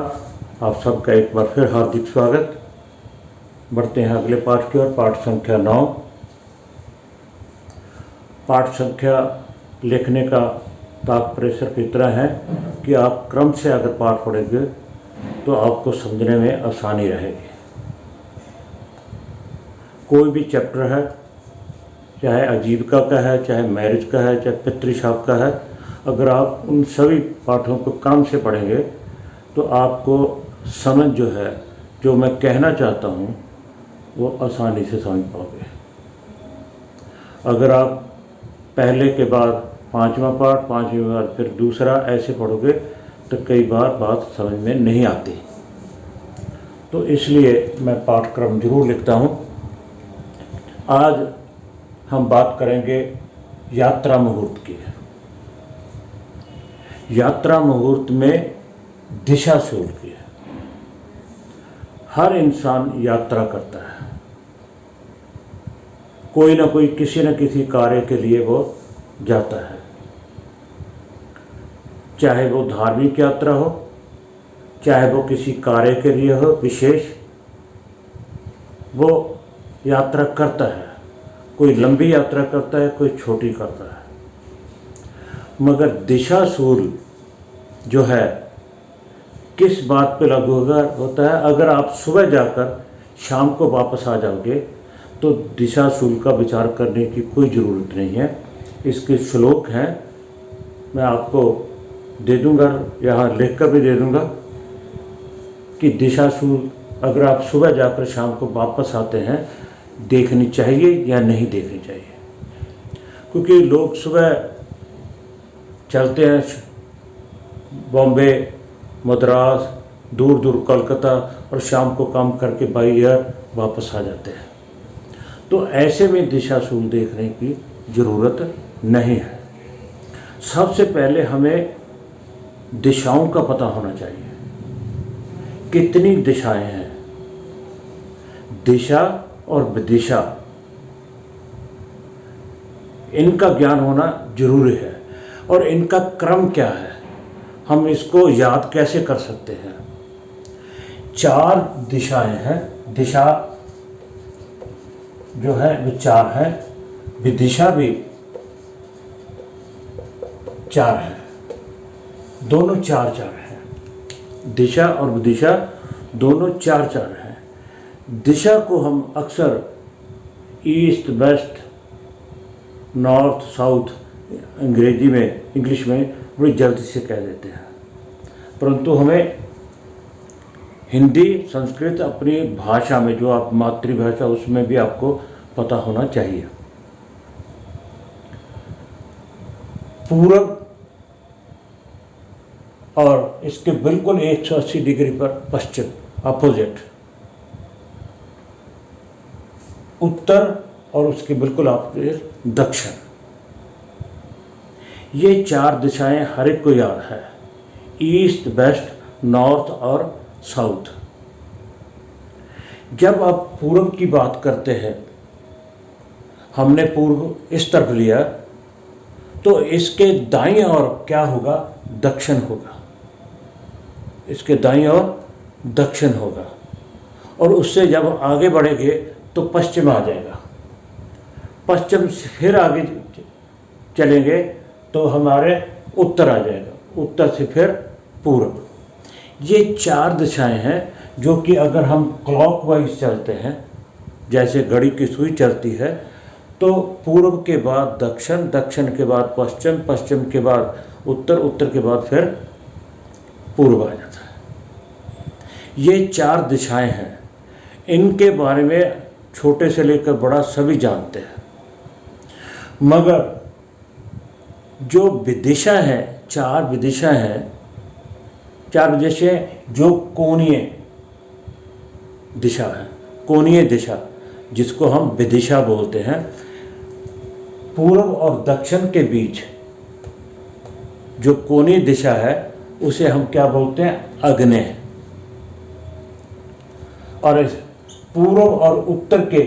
आप सबका एक बार फिर हार्दिक स्वागत। बढ़ते हैं अगले पाठ की ओर। पाठ संख्या 9। पाठ संख्या लिखने का तात्पर्य सिर्फ इतना है कि आप क्रम से अगर पाठ पढ़ेंगे तो आपको समझने में आसानी रहेगी। कोई भी चैप्टर है, चाहे आजीविका का है, चाहे मैरिज का है, चाहे पितृशाप का है, अगर आप उन सभी पाठों को क्रम से पढ़ेंगे तो आपको समझ जो है, जो मैं कहना चाहता हूँ, वो आसानी से समझ पाओगे। अगर आप पहले के बाद पांचवा पाठ, पांचवें बाद फिर दूसरा ऐसे पढ़ोगे तो कई बार बात समझ में नहीं आती। तो इसलिए मैं पाठक्रम जरूर लिखता हूँ। आज हम बात करेंगे यात्रा मुहूर्त की। यात्रा मुहूर्त में दिशाशूल की है। हर इंसान यात्रा करता है, कोई ना कोई किसी न किसी कार्य के लिए वो जाता है, चाहे वो धार्मिक यात्रा हो, चाहे वो किसी कार्य के लिए हो विशेष, वो यात्रा करता है। कोई लंबी यात्रा करता है, कोई छोटी करता है। मगर दिशाशूल जो है किस बात पे लागू होता है? अगर आप सुबह जाकर शाम को वापस आ जाओगे तो दिशाशूल का विचार करने की कोई ज़रूरत नहीं है। इसके श्लोक हैं, मैं आपको दे दूंगा, यहाँ लिख कर भी दे दूंगा कि दिशाशूल अगर आप सुबह जाकर शाम को वापस आते हैं देखनी चाहिए या नहीं देखनी चाहिए। क्योंकि लोग सुबह चलते हैं बॉम्बे, मद्रास, दूर दूर कलकत्ता, और शाम को काम करके बाई एयर वापस आ जाते हैं। तो ऐसे में दिशाशूल देखने की ज़रूरत नहीं है। सबसे पहले हमें दिशाओं का पता होना चाहिए। कितनी दिशाएं हैं? दिशा और विदिशा, इनका ज्ञान होना जरूरी है। और इनका क्रम क्या है, हम इसको याद कैसे कर सकते हैं? 4 दिशाएं हैं। दिशा जो है वो 4 है, विदिशा भी 4 है, दोनों 4-4 हैं। दिशा और विदिशा दोनों 4-4 हैं। दिशा को हम अक्सर east, west, north, south English में बड़ी जल्दी से कह देते हैं, परंतु हमें हिंदी, संस्कृत, अपनी भाषा में जो आप मातृभाषा, उसमें भी आपको पता होना चाहिए। पूरब और इसके बिल्कुल 180 डिग्री पर पश्चिम, अपोजिट। उत्तर और उसके बिल्कुल अपोजिट दक्षिण। ये 4 दिशाएं हर एक को याद है, ईस्ट, वेस्ट, नॉर्थ और साउथ। जब आप पूर्व की बात करते हैं, हमने पूर्व इस तरफ लिया, तो इसके दाईं ओर क्या होगा? दक्षिण होगा। इसके दाईं ओर दक्षिण होगा, और उससे जब आगे बढ़ेंगे तो पश्चिम आ जाएगा। पश्चिम से फिर आगे चलेंगे तो हमारे उत्तर आ जाएगा, उत्तर से फिर पूर्व। ये 4 दिशाएं हैं जो कि अगर हम क्लॉकवाइज चलते हैं, जैसे घड़ी की सुई चलती है, तो पूर्व के बाद दक्षिण, दक्षिण के बाद पश्चिम, पश्चिम के बाद उत्तर, उत्तर के बाद फिर पूर्व आ जाता है। ये 4 दिशाएं हैं। इनके बारे में छोटे से लेकर बड़ा सभी जानते हैं। मगर जो विदिशा है, 4 विदिशा हैं, 4 विदिशाएं जो कोणीय दिशा है, कोणीय दिशा जिसको हम विदिशा बोलते हैं, पूर्व और दक्षिण के बीच जो कोणीय दिशा है उसे हम क्या बोलते हैं? आग्नेय। और पूर्व और उत्तर के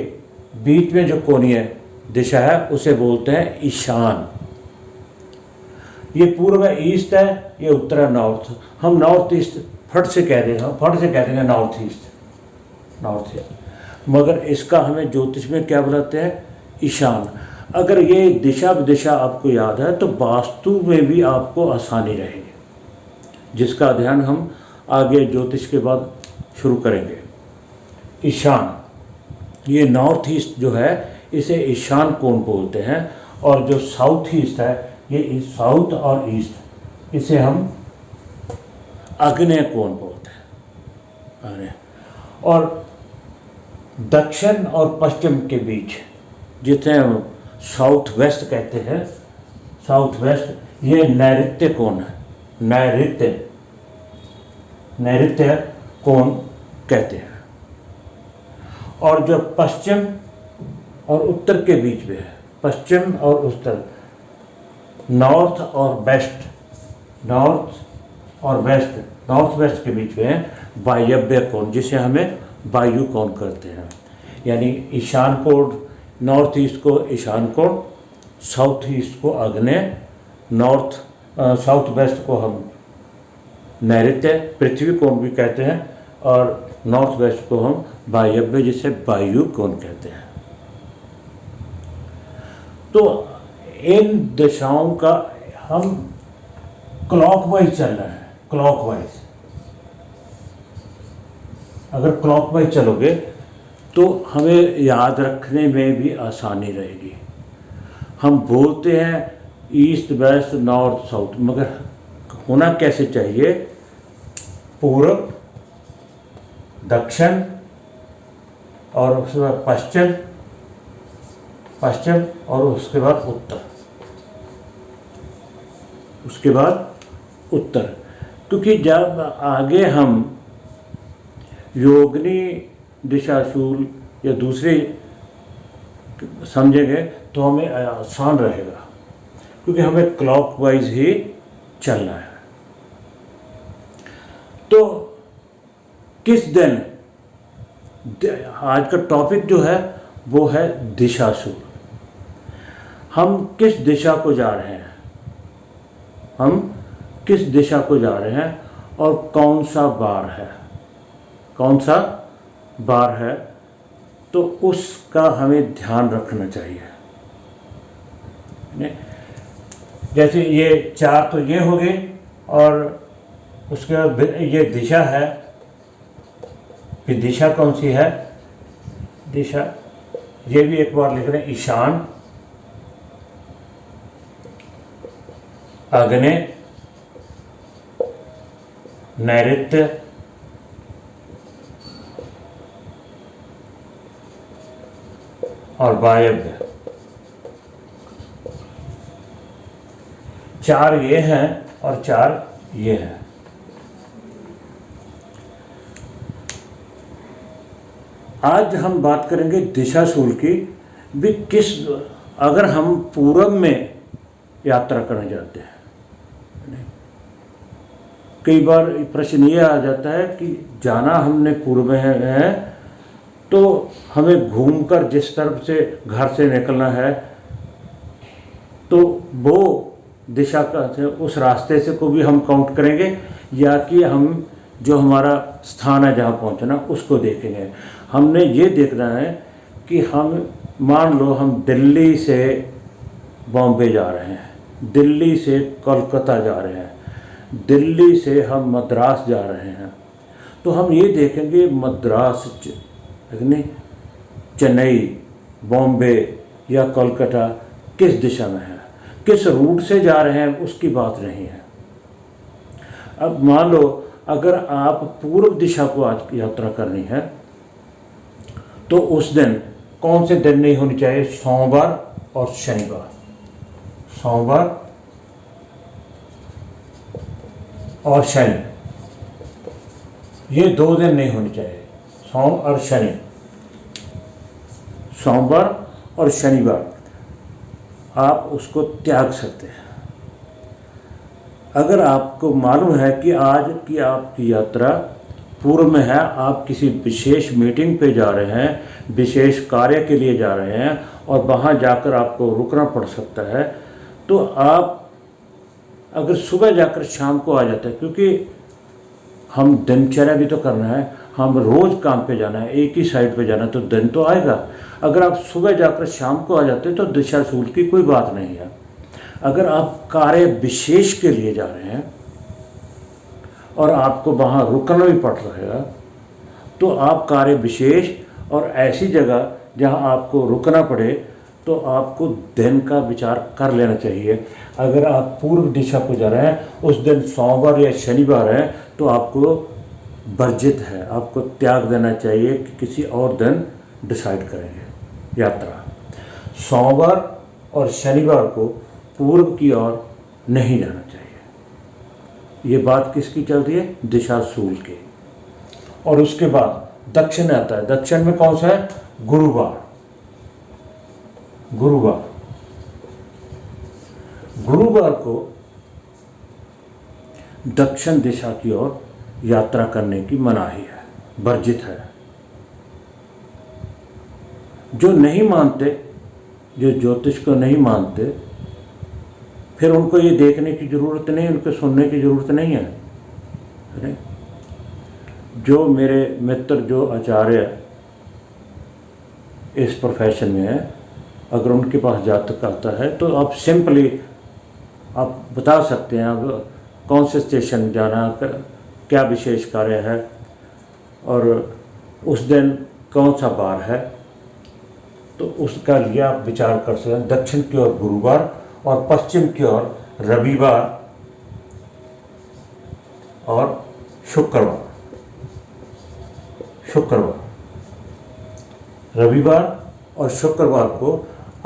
बीच में जो कोणीय दिशा है उसे बोलते हैं ईशान। ये पूर्व है ईस्ट है, ये उत्तर है नॉर्थ। हम नॉर्थ ईस्ट फट से कह देंगे नॉर्थ ईस्ट, मगर इसका हमें ज्योतिष में क्या बुलाते हैं, ईशान। अगर ये दिशा विदिशा आपको याद है तो वास्तु में भी आपको आसानी रहेगी, जिसका अध्ययन हम आगे ज्योतिष के बाद शुरू करेंगे। ईशान, ये नॉर्थ ईस्ट जो है इसे ईशान कोण बोलते हैं, और जो साउथ ईस्ट है ये साउथ और ईस्ट इसे हम आग्नेय कोण बोलते हैं। और दक्षिण और पश्चिम के बीच जिसे हम साउथ वेस्ट कहते हैं, साउथ वेस्ट, ये नैऋत्य कोण है, नैऋत्य कोण कहते हैं। और जो पश्चिम और उत्तर के बीच में है, पश्चिम और उत्तर, नॉर्थ वेस्ट के बीच में है वायव्य कोण, जिसे हमें वायु कोण कहते हैं। यानी ईशान कोण, नॉर्थ ईस्ट को ईशान कोण, साउथ ईस्ट को आग्नेय, साउथ वेस्ट को हम नैऋत्य पृथ्वी कोण भी कहते हैं, और नॉर्थ वेस्ट को हम वायव्य जिसे वायु कोण कहते हैं। तो इन दिशाओं का हम क्लॉकवाइज चल रहे हैं, क्लॉकवाइज। अगर क्लॉकवाइज चलोगे तो हमें याद रखने में भी आसानी रहेगी। हम बोलते हैं ईस्ट वेस्ट नॉर्थ साउथ, मगर होना कैसे चाहिए, पूर्व, दक्षिण और उसके बाद पश्चिम और उसके बाद उत्तर। क्योंकि जब आगे हम योगिनी दिशाशूल या दूसरे समझेंगे तो हमें आसान रहेगा, क्योंकि हमें क्लॉकवाइज ही चलना है। तो किस दिन, आज का टॉपिक जो है वो है दिशाशूल। हम किस दिशा को जा रहे हैं, और कौन सा बार है, तो उसका हमें ध्यान रखना चाहिए। जैसे ये चार तो ये हो गए, और उसके बाद ये दिशा है, फिर दिशा कौन सी है, दिशा ये भी एक बार लिख रहे हैं, ईशान, आग्नेय, नैऋत्य, और वायव्य। चार ये हैं और चार ये हैं। आज हम बात करेंगे दिशाशूल की भी। अगर हम पूरब में यात्रा करने जाते हैं, कई बार प्रश्न ये आ जाता है कि जाना हमने पूर्व में है तो हमें घूमकर जिस तरफ से घर से निकलना है तो वो दिशा का से उस रास्ते से को भी हम काउंट करेंगे, या कि हम जो हमारा स्थान है जहाँ पहुँचना उसको देखेंगे। हमने ये देखना है कि हम मान लो हम दिल्ली से बॉम्बे जा रहे हैं, दिल्ली से कोलकाता जा रहे हैं, दिल्ली से हम मद्रास जा रहे हैं, तो हम ये देखेंगे मद्रास, चेन्नई, बॉम्बे या कोलकाता किस दिशा में है, किस रूट से जा रहे हैं उसकी बात नहीं है। अब मान लो अगर आप पूर्व दिशा को आज यात्रा करनी है तो उस दिन कौन से दिन नहीं होनी चाहिए, सोमवार और शनिवार। सोमवार और शनि, ये दो दिन नहीं होने चाहिए, सोम और शनि, सोमवार और शनिवार आप उसको त्याग सकते हैं। अगर आपको मालूम है कि आज की आपकी यात्रा पूर्व में है, आप किसी विशेष मीटिंग पे जा रहे हैं, विशेष कार्य के लिए जा रहे हैं और वहाँ जाकर आपको रुकना पड़ सकता है, तो आप अगर सुबह जाकर शाम को आ जाते हैं, क्योंकि हम दिनचर्या भी तो करना है, हम रोज़ काम पे जाना है, एक ही साइड पे जाना है, तो दिन तो आएगा। अगर आप सुबह जाकर शाम को आ जाते तो दिशाशूल की कोई बात नहीं है। अगर आप कार्य विशेष के लिए जा रहे हैं और आपको वहाँ रुकना भी पड़ रहेगा, तो आप कार्य विशेष और ऐसी जगह जहाँ आपको रुकना पड़े तो आपको दिन का विचार कर लेना चाहिए। अगर आप पूर्व दिशा को जा रहे हैं, उस दिन सोमवार या शनिवार है, तो आपको वर्जित है, आपको त्याग देना चाहिए कि किसी और दिन डिसाइड करेंगे यात्रा। सोमवार और शनिवार को पूर्व की ओर नहीं जाना चाहिए। ये बात किसकी चल रही है? दिशाशूल की। और उसके बाद दक्षिण आता है। दक्षिण में कौन सा है? गुरुवार। गुरुवार गुरुवार को दक्षिण दिशा की ओर यात्रा करने की मनाही है, वर्जित है। जो नहीं मानते, जो ज्योतिष को नहीं मानते, फिर उनको ये देखने की ज़रूरत नहीं, उनको सुनने की ज़रूरत नहीं है। अरे जो मेरे मित्र, जो आचार्य इस प्रोफेशन में है, अगर उनके पास जातक आता है तो आप सिंपली आप बता सकते हैं अब कौन से स्टेशन जाना, क्या विशेष कार्य है और उस दिन कौन सा बार है, तो उसका लिए आप विचार कर सकते हैं। दक्षिण की ओर गुरुवार और पश्चिम की ओर रविवार और शुक्रवार। रविवार और शुक्रवार को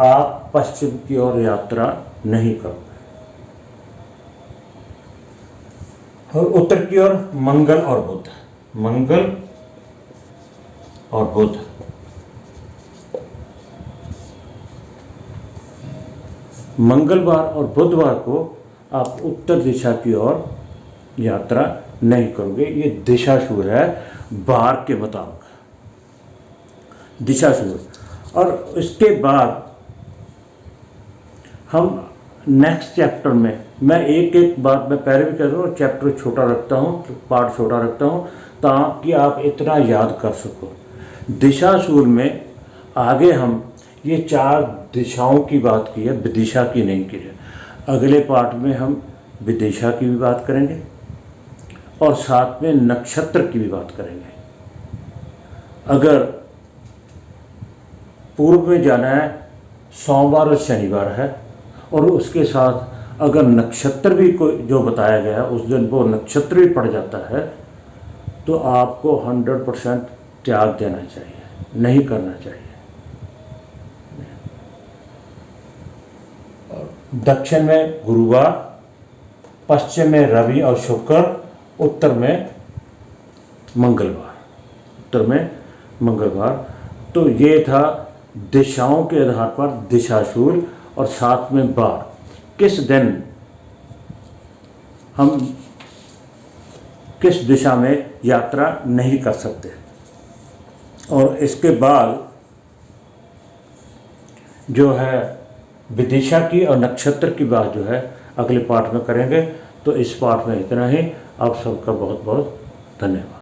आप पश्चिम की ओर यात्रा नहीं करोगे। और उत्तर की ओर मंगल और बुध। मंगलवार और बुधवार को आप उत्तर दिशा की ओर यात्रा नहीं करोगे। ये दिशाशूल है बार के मुताबिक, दिशाशूल। और इसके बाद हम नेक्स्ट चैप्टर में, मैं एक बात मैं पहले भी कह रहा हूँ, चैप्टर छोटा रखता हूँ, पार्ट छोटा रखता हूँ ताकि आप इतना याद कर सको। दिशाशूल में आगे हम ये 4 दिशाओं की बात की है, विदिशा की नहीं की है। अगले पार्ट में हम विदिशा की भी बात करेंगे और साथ में नक्षत्र की भी बात करेंगे। अगर पूर्व में जाना है, सोमवार और शनिवार है, और उसके साथ अगर नक्षत्र भी कोई जो बताया गया है उस दिन वो नक्षत्र भी पड़ जाता है, तो आपको 100% त्याग देना चाहिए, नहीं करना चाहिए। दक्षिण में गुरुवार, पश्चिम में रवि और शुक्र, उत्तर में मंगलवार। तो ये था दिशाओं के आधार पर दिशाशूल, और साथ में बार, किस दिन हम किस दिशा में यात्रा नहीं कर सकते। और इसके बाद जो है विदिशा की और नक्षत्र की बात जो है अगले पार्ट में करेंगे। तो इस पार्ट में इतना ही। आप सबका बहुत बहुत धन्यवाद।